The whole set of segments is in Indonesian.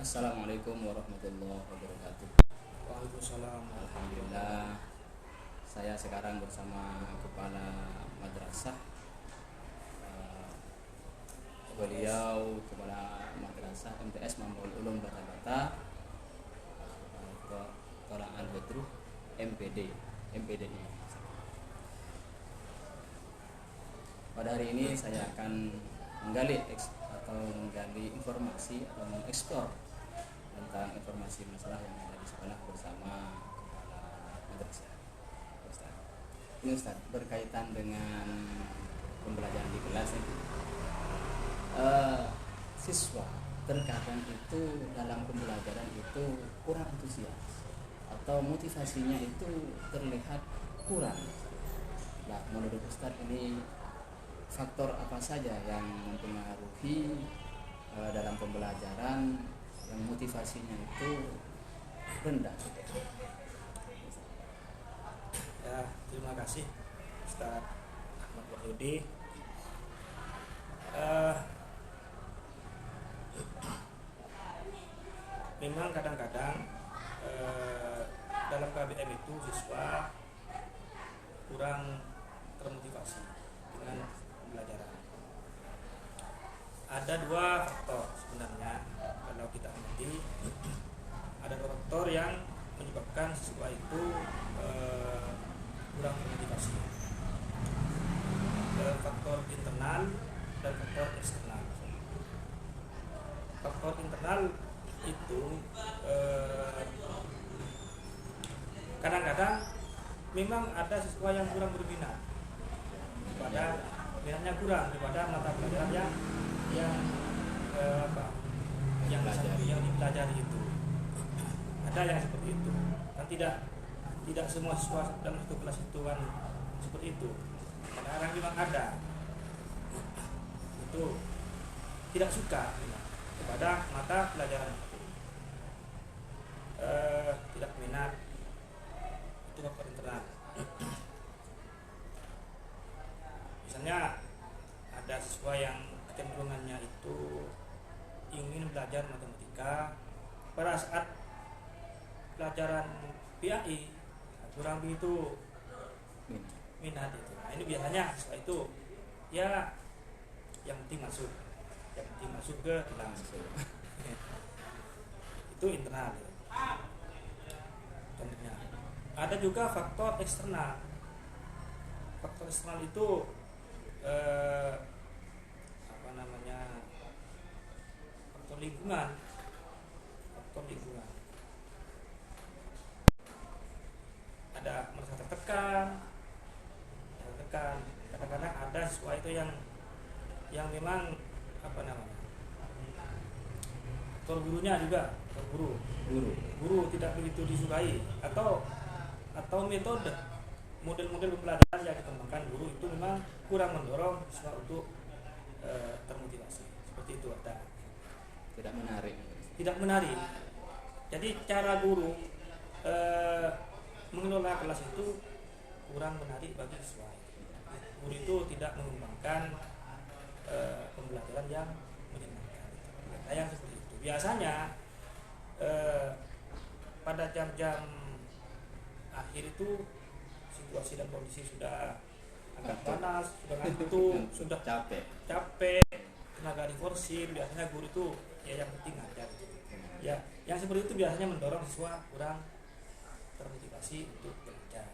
Assalamualaikum warahmatullahi wabarakatuh. Waalaikumsalam. Alhamdulillah, saya sekarang bersama kepala madrasah. Eh, Beliau kepala madrasah MTS Mamul Ulum Bata-Bata, Tola Al-Badruh MPD-nya. Pada hari ini saya akan menggali informasi atau mengeksplor tentang informasi masalah yang ada di sekolah bersama kepala madrasah. Ustaz. Ini Ustaz berkaitan dengan pembelajaran di kelas ini. Siswa terkadang itu dalam pembelajaran itu kurang antusias atau motivasinya itu terlihat kurang. Nah, menurut Ustaz ini faktor apa saja yang mempengaruhi dalam pembelajaran yang motivasinya itu rendah? Ya, terima kasih Ustaz Ahmad Wahyudi. Memang kadang-kadang dalam KBM itu siswa kurang termotivasi dengan pembelajaran. Ada dua faktor sebenarnya kalau kita amati. Ada dua faktor yang menyebabkan siswa itu kurang termotivasi. Faktor internal dan faktor eksternal. Faktor internal itu kadang-kadang memang ada siswa yang kurang berminat pada minatnya kurang daripada mata pelajaran yang dipelajari itu. Ada yang seperti itu. Kan tidak semua siswa dalam satu kelas itu kan seperti itu. Kadang-kadang memang ada itu tidak suka kepada mata pelajaran itu. Tidak minat, itu faktor internal. Misalnya ada siswa yang kecenderungannya itu ingin belajar matematika, pada saat pelajaran PAI kurang begitu minat itu. Nah, ini biasanya siswa itu ya yang penting masuk ke kelas. Itu internal ya. Contohnya. Ada juga faktor eksternal. Faktor eksternal itu faktor lingkungan. Ada merasa tertekan. Kadang-kadang ada siswa itu yang memang faktor gurunya juga, guru tidak begitu disukai, atau model pembelajaran yang dikembangkan guru itu memang kurang mendorong siswa untuk termotivasi. Seperti itu ada. Tidak menarik. Jadi cara guru mengelola kelas itu kurang menarik bagi siswa. Guru itu tidak mengembangkan pembelajaran yang menyenangkan. Yang seperti itu. Biasanya pada jam-jam akhir itu situasi dan kondisi sudah agak panas, sudah ngantuk, sudah capek, tenaga diforsir. Biasanya guru itu ya yang penting aja gitu. Ya, yang seperti itu biasanya mendorong siswa kurang termotivasi untuk belajar.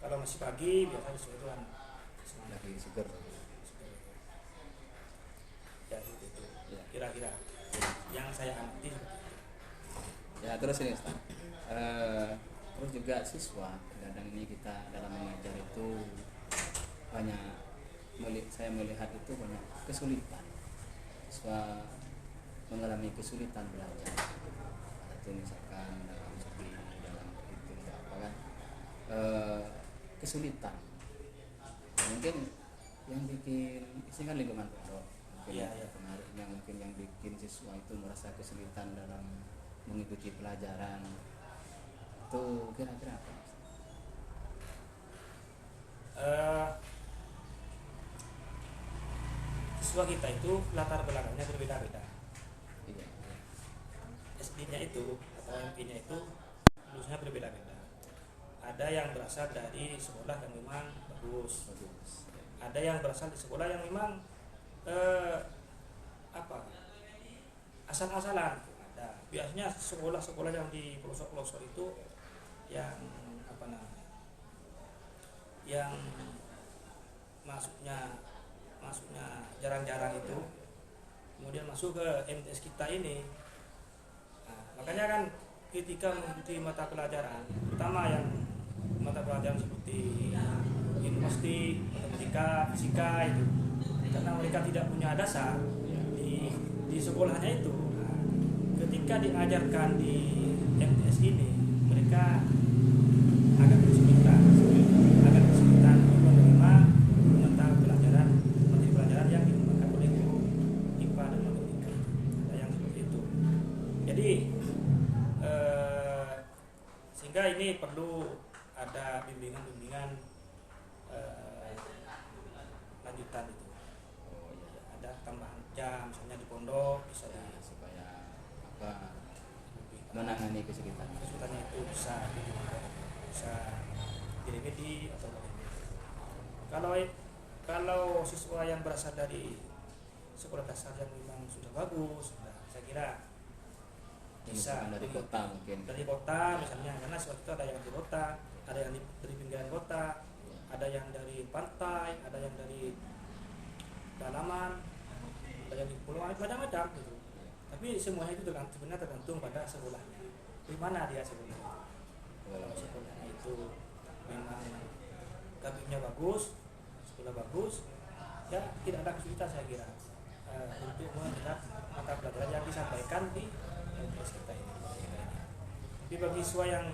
Kalau masih pagi biasanya siswa itu kan Lagi seger. Ya seperti itu. Kira-kira yang saya amati seperti itu. Ya, terus ini Ustaz. Terus juga siswa kadang ini kita dalam mengajar itu saya melihat itu banyak kesulitan. Siswa mengalami kesulitan belajar. Itu misalkan dalam segi dalam itu apa kan kesulitan. Mungkin yang bikin ini kan lingkungan pondok. Pengaruhnya mungkin yang bikin siswa itu merasa kesulitan dalam mengikuti pelajaran. Itu kira-kira apa? Siswa kita itu latar belakangnya berbeda-beda. Iya. SD-nya itu atau MP-nya itu lulusnya berbeda-beda. Ada yang berasal dari sekolah yang memang bagus, ada yang berasal di sekolah yang memang apa asal-asalan. Ada biasanya sekolah-sekolah yang di pelosok-pelosok itu yang apa namanya, yang masuknya jarang-jarang itu, kemudian masuk ke MTS kita ini. Nah, makanya kan ketika mengikuti mata pelajaran, terutama yang mata pelajaran seperti informasi, matematika, fisika itu, karena mereka tidak punya dasar di sekolahnya itu. Nah, ketika diajarkan di MTS ini, mereka agak kesulitan untuk menerima mata pelajaran materi pelajaran yang digunakan oleh guru IPA dan matematika. Ada yang seperti itu. Jadi sehingga ini perlu ada bimbingan lanjutan itu. Ada tambahan jam misalnya di pondok bisa supaya apa menangani kesulitannya itu bisa diremedi atau bagaimana. Kalau siswa yang berasal dari sekolah dasar yang memang sudah bagus, saya kira bisa dari kota, mungkin dari kota misalnya, karena siswa itu ada yang di kota, ada yang dari pinggiran kota, ada yang dari pantai, ada yang dari dalaman, ada yang di pulau, macam-macam gitu. Tapi semuanya itu sebenarnya tergantung pada sekolahnya, di mana dia sekolahnya. Kalau sekolahnya itu memang kabinnya bagus, sekolah bagus, ya tidak ada kesulitan saya kira untuk menghadap mata pelajaran yang disampaikan di MTS kita ini. Tapi bagi siswa yang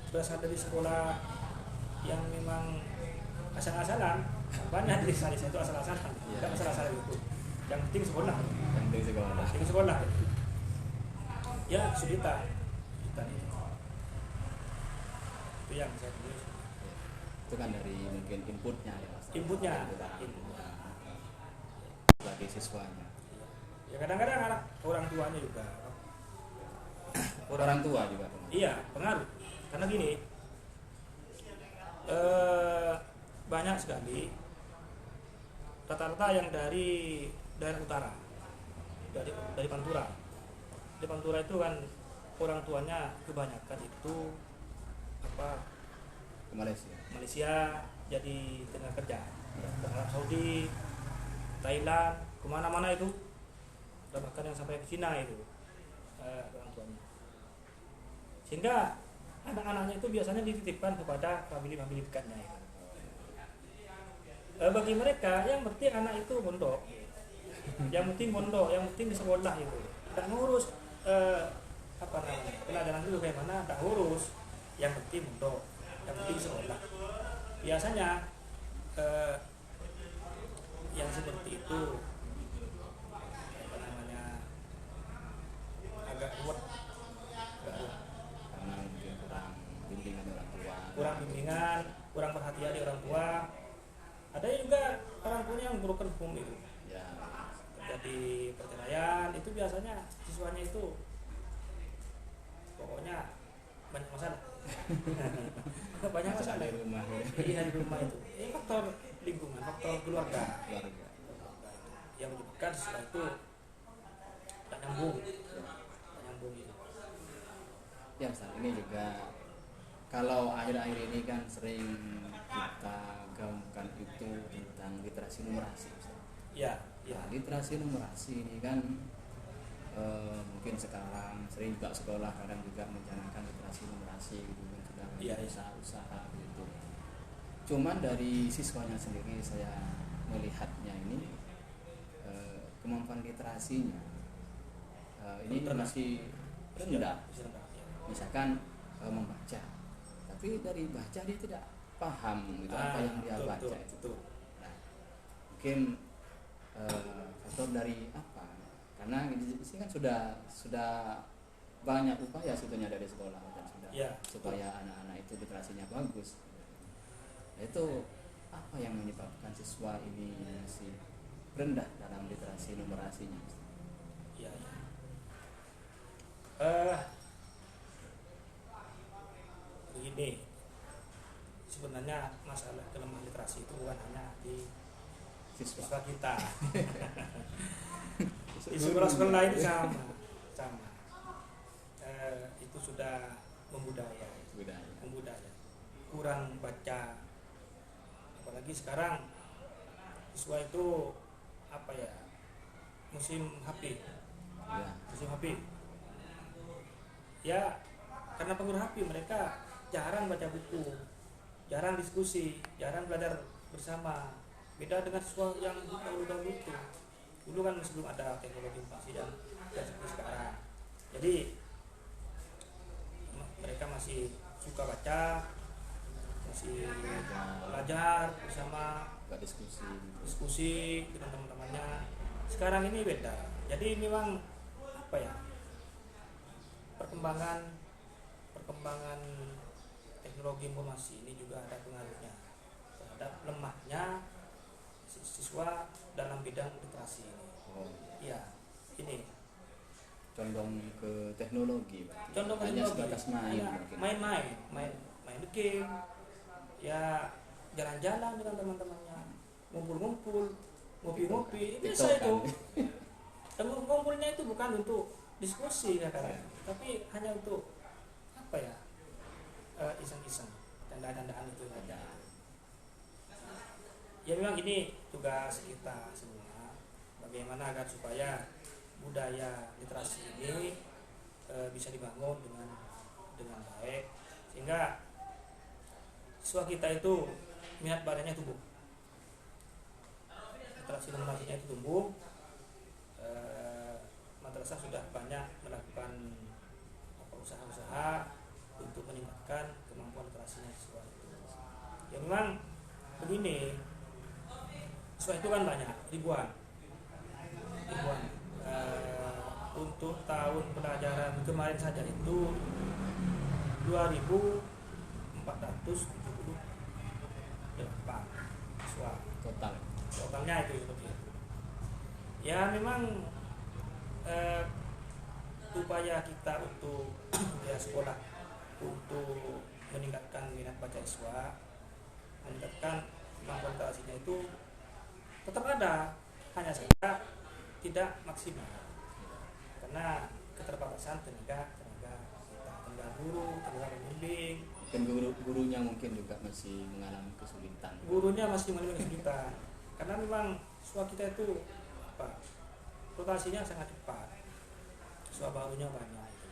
berasal dari sekolah yang memang asal-asalan, banyak di sana itu asal-asalan, tidak asal-asalan itu. Yang penting sekolah. Ya kesulitan itu. Itu yang saya tulis. Itu kan dari mungkin inputnya ya, Mas. Inputnya. Bagi siswanya. Ya kadang-kadang anak orang tuanya juga. Orang tua juga. Iya, pengaruh. Karena gini, banyak sekali rata-rata yang dari daerah utara, dari Pantura. Di Pantura itu kan orang tuanya kebanyakan itu ke Malaysia jadi tenaga kerja, ke Arab Saudi, Thailand, kemana-mana itu, bahkan yang sampai ke Cina itu orang tuanya. Sehingga anak-anaknya itu biasanya dititipkan kepada famili-famili dekatnya. Bagi mereka yang penting anak itu mondok, yang penting di sekolah itu, tidak ngurus pelajaran itu bagaimana, tidak ngurus, yang penting mondok, yang penting sekolah. Biasanya yang seperti itu agak ruwet, karena mungkin kurang bimbingan orang tua, kurang perhatian dari orang tua. Ada juga orang tuanya yang broken home itu, ya, jadi perceraian itu biasanya siswanya itu pokoknya banyak masalah. Banyak masalah di rumah. Iya, di rumah itu. Ini faktor lingkungan, faktor keluarga yang menyebabkan siswa itu tak nyambung gitu. Ya, Ustaz, ini juga kalau akhir-akhir ini kan sering kita gaungkan itu tentang literasi numerasi, Ustaz. Ya. Nah, literasi numerasi ini kan mungkin sekarang sering juga sekolah kadang juga mencanangkan literasi numerasi gitu kan, sudah usaha-usaha gitu. Cuman dari siswanya sendiri saya melihatnya ini kemampuan literasinya ini masih rendah. Misalkan membaca, tapi dari baca dia tidak paham gitu apa yang dia baca itu. Nah, mungkin faktor dari apa? Karena di sini kan sudah banyak upaya sebetulnya dari sekolah dan supaya anak-anak itu literasinya bagus. Nah, itu apa yang menyebabkan siswa ini masih rendah dalam literasi numerasinya? eh begini, sebenarnya masalah kelemahan literasi itu bukan hanya di siswa kita. Di sekolah-sekolah lain sama itu sudah membudaya, kurang baca, apalagi sekarang siswa itu apa ya, musim HP ya, karena pengaruh HP mereka jarang baca buku, jarang diskusi, jarang belajar bersama. Beda dengan siswa yang dahulu itu. Dulu kan sebelum ada teknologi informasi dan seperti sekarang. Jadi mereka masih suka baca, masih belajar bersama, diskusi dengan teman-temannya. Sekarang ini beda. Jadi memang apa ya, perkembangan teknologi informasi ini juga ada pengaruhnya terhadap lemahnya siswa dalam bidang literasi ini. Iya, ini condong ke teknologi, hanya sebatas main game, ya jalan-jalan dengan teman-temannya, ngumpul-ngumpul, ngopi-ngopi, biasa itu. Dan ngumpulnya itu bukan untuk diskusi ya kan, tapi hanya untuk apa ya, iseng-iseng, canda-candaan itu aja. Ya memang ini tugas kita semua, bagaimana agar supaya budaya literasi ini bisa dibangun dengan baik, sehingga siswa kita itu minat bacanya tumbuh, literasi literasinya itu tumbuh. Madrasah sudah banyak melakukan usaha-usaha untuk meningkatkan kemampuan literasinya siswa itu. Ya memang begini, siswa itu kan banyak, ribuan. Untuk tahun pelajaran kemarin saja itu 2.478 siswa totalnya itu seperti itu. Ya memang upaya kita untuk ya sekolah untuk meningkatkan minat baca siswa, meningkatkan kemampuan literasinya itu tetap ada, hanya saja tidak maksimal karena keterbatasan tenaga guru, tenaga pembimbing. Dan gurunya mungkin juga masih mengalami kesulitan. Karena memang siswa kita itu rotasinya sangat cepat, siswa barunya banyak itu.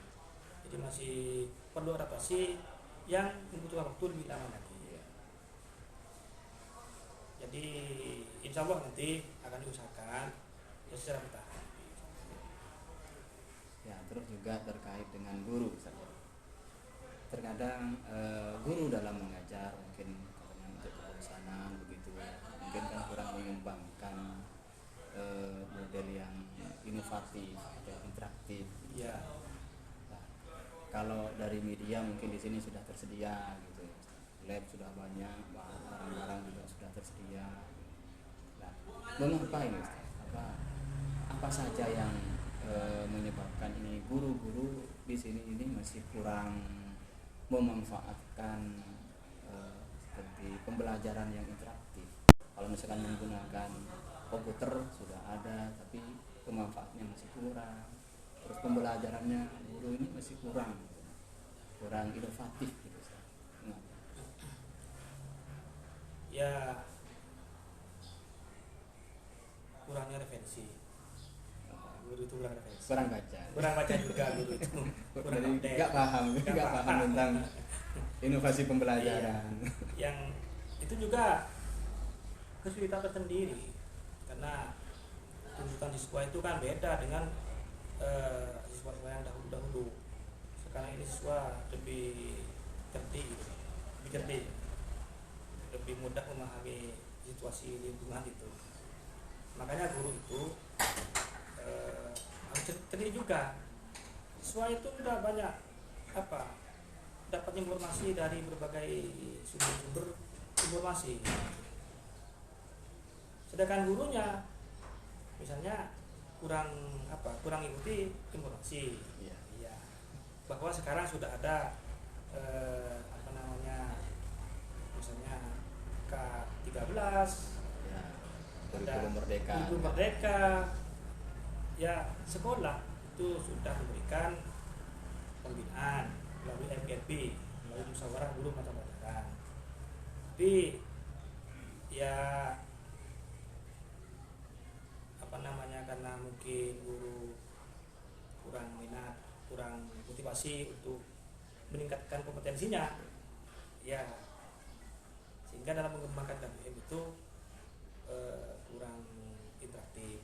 Jadi masih perlu adaptasi yang membutuhkan waktu lebih lama lagi. Jadi insya Allah nanti akan diusahakan ya secara bertahap. Ya, terus juga terkait dengan guru saja. Terkadang guru dalam mengajar mungkin untuk kebosanan begitu, mungkin kan kurang mengembangkan model yang inovatif atau interaktif. Ya. Nah, kalau dari media mungkin di sini sudah tersedia gitu, lab sudah banyak, barang-barang juga sudah tersedia. Nah, mengapa ini? Apa saja yang menyebabkan ini guru-guru di sini ini masih kurang memanfaatkan seperti pembelajaran yang interaktif? Kalau misalkan menggunakan komputer sudah ada, tapi pemanfaatannya masih kurang. Terus pembelajarannya guru ini masih kurang inovatif gitu. Ya, kurangnya referensi. Guru itu kurang baca juga guru itu. Nggak paham tentang inovasi pembelajaran. Yang itu juga kesulitan tersendiri karena tuntutan siswa itu kan beda dengan siswa yang dahulu. Sekarang ini siswa lebih cerdik, lebih mudah memahami situasi lingkungan itu. Makanya guru itu harus cerdik juga. Siswa itu sudah banyak dapat informasi dari berbagai sumber informasi. Sedangkan gurunya misalnya kurang ikuti informasi. Iya. bahwa sekarang sudah ada apa namanya, misalnya K13 Ya, ada kurikulum merdeka. kurikulum merdeka, ya sekolah itu sudah memberikan pembinaan melalui MGP, melalui musyawarah guru mata pelajaran. Tapi ya apa namanya, karena mungkin guru kurang minat, kurang motivasi untuk meningkatkan kompetensinya, ya sehingga dalam mengembangkan KBM itu kurang interaktif,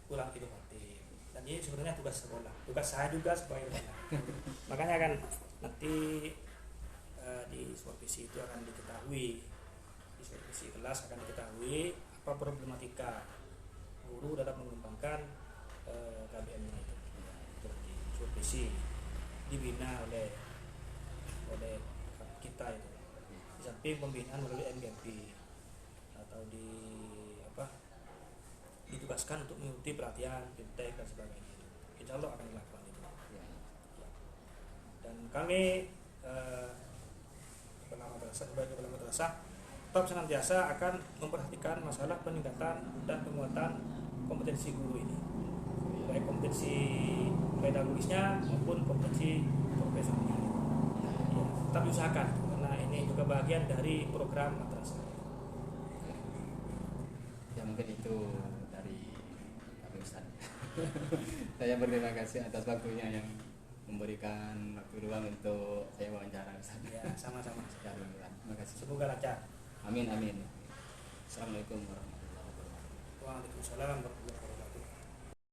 kurang inovatif. Dan ini sebenarnya tugas sekolah, tugas saya juga sebagai kepala. Makanya kan nanti di supervisi itu akan diketahui, di supervisi kelas akan diketahui apa problematika guru dalam mengembangkan KBM-nya itu. Itu di supervisi dibina oleh kita itu. Di samping pembinaan melalui MGP atau ditugaskan untuk mengikuti pelatihan fintech dan sebagainya, insya Allah akan dilakukan itu. Ya. Dan kami sebagai kepala madrasah tetap senantiasa akan memperhatikan masalah peningkatan dan penguatan kompetensi guru ini, baik kompetensi pedagogisnya maupun kompetensi profesionalnya. Ya, tetap diusahakan karena ini juga bagian dari program madrasah. Ya mungkin itu dari kami Ustaz. Saya berterima kasih atas waktunya yang memberikan waktu luang untuk saya wawancara Ustaz. Ya, sama-sama. Terima kasih. Semoga lancar. Amin amin. Assalamualaikum warahmatullahi wabarakatuh. Waalaikumsalam warahmatullahi wabarakatuh.